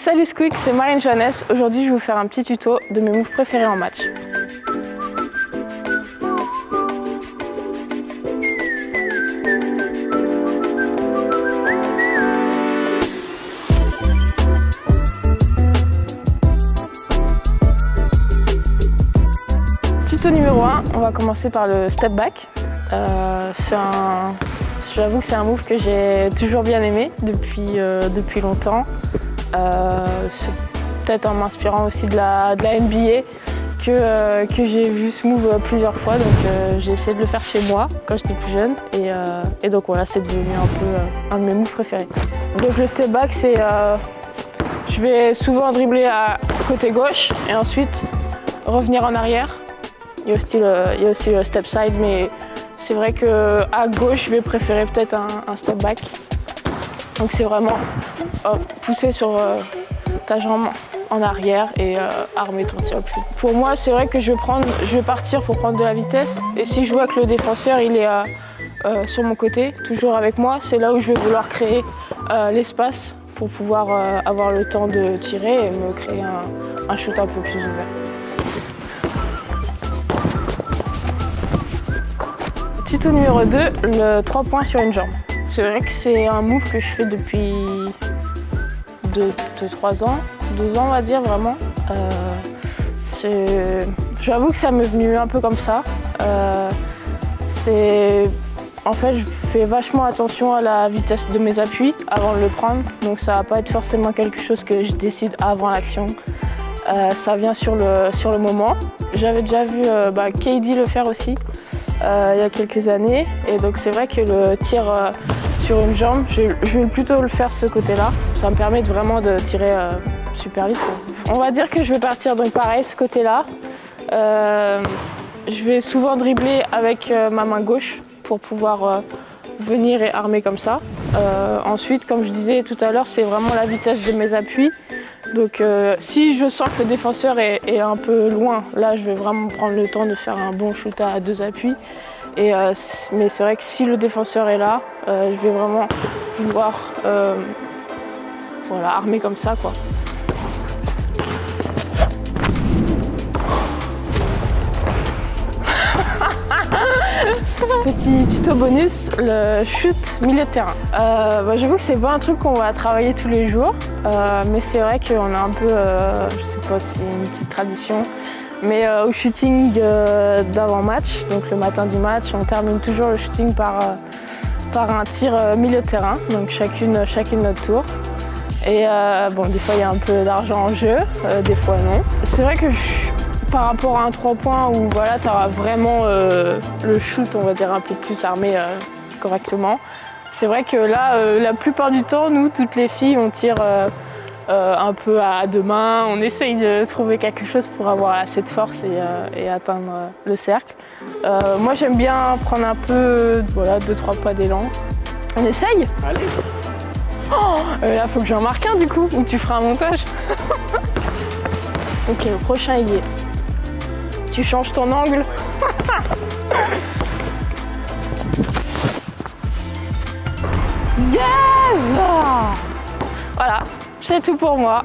Salut Squeak, c'est Marine Joannès. Aujourd'hui, je vais vous faire un petit tuto de mes moves préférés en match. Tuto numéro 1, on va commencer par le step back. J'avoue que c'est un move que j'ai toujours bien aimé depuis longtemps. C'est peut-être en m'inspirant aussi de la NBA que j'ai vu ce move plusieurs fois. Donc j'ai essayé de le faire chez moi quand j'étais plus jeune. Et donc voilà, c'est devenu un peu un de mes moves préférés. Donc le step back, c'est je vais souvent dribbler à côté gauche et ensuite revenir en arrière. Il y a aussi le step side, mais c'est vrai qu'à gauche, je vais préférer peut-être un step back. Donc c'est vraiment pousser sur ta jambe en arrière et armer ton tir plus. Pour moi, c'est vrai que je vais partir pour prendre de la vitesse. Et si je vois que le défenseur il est sur mon côté, toujours avec moi, c'est là où je vais vouloir créer l'espace pour pouvoir avoir le temps de tirer et me créer un shoot un peu plus ouvert. Tuto numéro 2, le 3 points sur une jambe. C'est vrai que c'est un move que je fais depuis 2-3 ans, 2 ans on va dire vraiment. J'avoue que ça m'est venu un peu comme ça. En fait, je fais vachement attention à la vitesse de mes appuis avant de le prendre. Donc ça va pas être forcément quelque chose que je décide avant l'action. Ça vient sur le moment. J'avais déjà vu KD le faire aussi. Il y a quelques années, et donc c'est vrai que le tir sur une jambe, je vais plutôt le faire ce côté-là. Ça me permet vraiment de tirer super vite. On va dire que je vais partir donc pareil ce côté-là. Je vais souvent dribbler avec ma main gauche pour pouvoir venir et armer comme ça. Ensuite, comme je disais tout à l'heure, c'est vraiment la vitesse de mes appuis. Donc si je sens que le défenseur est un peu loin, là je vais vraiment prendre le temps de faire un bon shoot à 2 appuis. Mais c'est vrai que si le défenseur est là, je vais vraiment vouloir armer comme ça, quoi. Petit tuto bonus, le shoot milieu de terrain. J'avoue que c'est pas un truc qu'on va travailler tous les jours, mais c'est vrai qu'on a un peu, je sais pas si c'est une petite tradition, mais au shooting d'avant-match, donc le matin du match, on termine toujours le shooting par un tir milieu de terrain, donc chacune notre tour. Et des fois il y a un peu d'argent en jeu, des fois non. C'est vrai que par rapport à un 3 points où voilà, tu auras vraiment le shoot, on va dire, un peu plus armé correctement. C'est vrai que là, la plupart du temps, nous, toutes les filles, on tire un peu à 2 mains. On essaye de trouver quelque chose pour avoir assez de force et atteindre le cercle. Moi, j'aime bien prendre un peu, 2-3 pas d'élan. On essaye? Allez. Là, faut que j'en marque un du coup, ou tu feras un montage. Ok, le prochain, il y est. Tu changes ton angle. Yes! Voilà, c'est tout pour moi.